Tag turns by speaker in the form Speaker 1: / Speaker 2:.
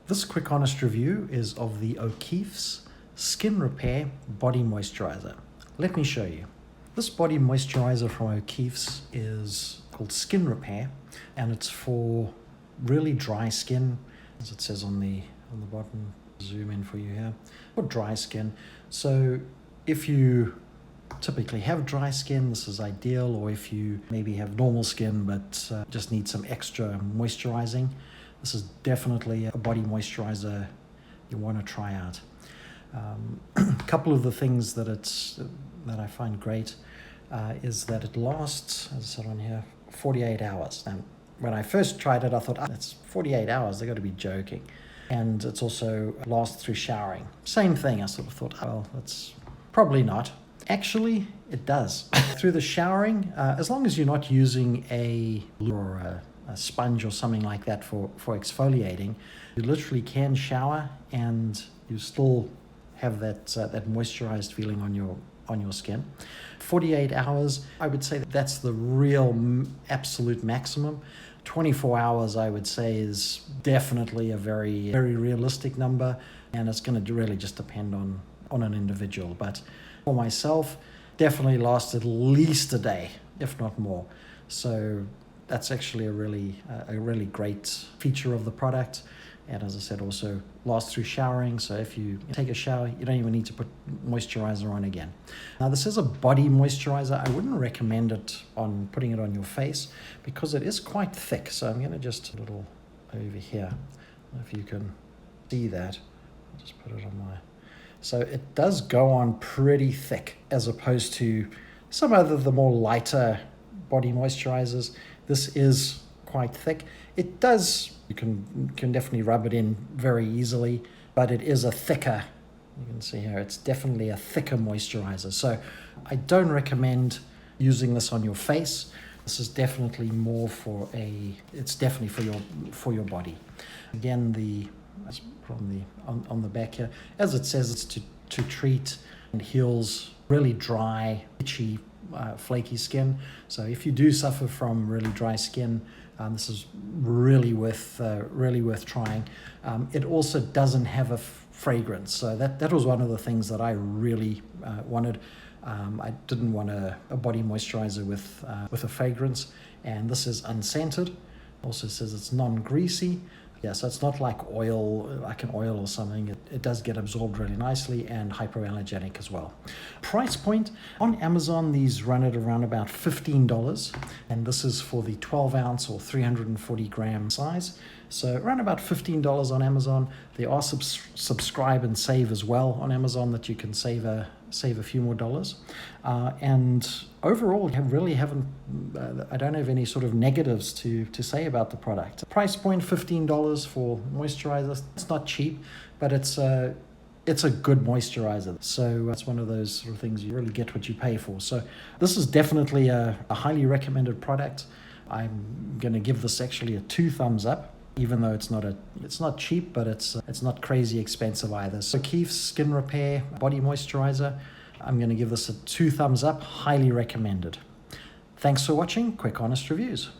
Speaker 1: This quick honest review is of the O'Keeffe's Skin Repair Body Moisturizer. Let me show you. This body moisturizer from O'Keeffe's is called Skin Repair, and it's for really dry skin, as it says on the bottom. Zoom in for you here. For dry skin. So if you typically have dry skin, this is ideal, or if you maybe have normal skin but just need some extra moisturizing, this is definitely a body moisturizer you want to try out. A couple of the things that I find great is that it lasts, as I said on here, 48 hours. Now, when I first tried it, I thought, that's 48 hours, they've got to be joking. And it's also lasts through showering. Same thing, I sort of thought, oh, well, that's probably not. Actually, it does. Through the showering, as long as you're not using a sponge or something like that for exfoliating, you literally can shower and you still have that moisturized feeling on your skin. 48 hours, I would say that's the real absolute maximum. 24 hours, I would say, is definitely a very, very realistic number, and it's going to really just depend on an individual. But for myself, definitely lasts at least a day, if not more. So that's actually a really great feature of the product. And as I said, also lasts through showering. So if you take a shower, you don't even need to put moisturizer on again. Now, this is a body moisturizer. I wouldn't recommend it on putting it on your face because it is quite thick. So I'm going to just a little over here. If you can see that, I'll just put it on my. So it does go on pretty thick as opposed to some other the more lighter body moisturizers. This is quite thick. It does, you can definitely rub it in very easily, but it is a thicker, you can see here, it's definitely a thicker moisturizer. So I don't recommend using this on your face. This is definitely more it's definitely for your body. Again, on the back here, as it says, it's to treat and heals really dry, itchy, flaky skin. So if you do suffer from really dry skin, this is really worth trying. It also doesn't have a fragrance, so that was one of the things that I really wanted. I didn't want a body moisturizer with a fragrance, and this is unscented. Also says it's non-greasy. Yeah, so it's not like an oil or something. It does get absorbed really nicely, and hypoallergenic as well. Price point, on Amazon, these run at around about $15, and this is for the 12 ounce or 340 gram size. So around about $15 on Amazon. There are subscribe and save as well on Amazon that you can save a few more dollars. And overall, I don't have any sort of negatives to say about the product. Price point $15 for moisturizer. It's not cheap, but it's a good moisturizer. So it's one of those sort of things you really get what you pay for. So this is definitely a highly recommended product. I'm going to give this actually a 2 thumbs up. Even though it's not cheap, but it's not crazy expensive either. So O'Keeffe's Skin Repair Body Moisturizer, I'm going to give this a 2 thumbs up, highly recommended. Thanks for watching Quick Honest Reviews.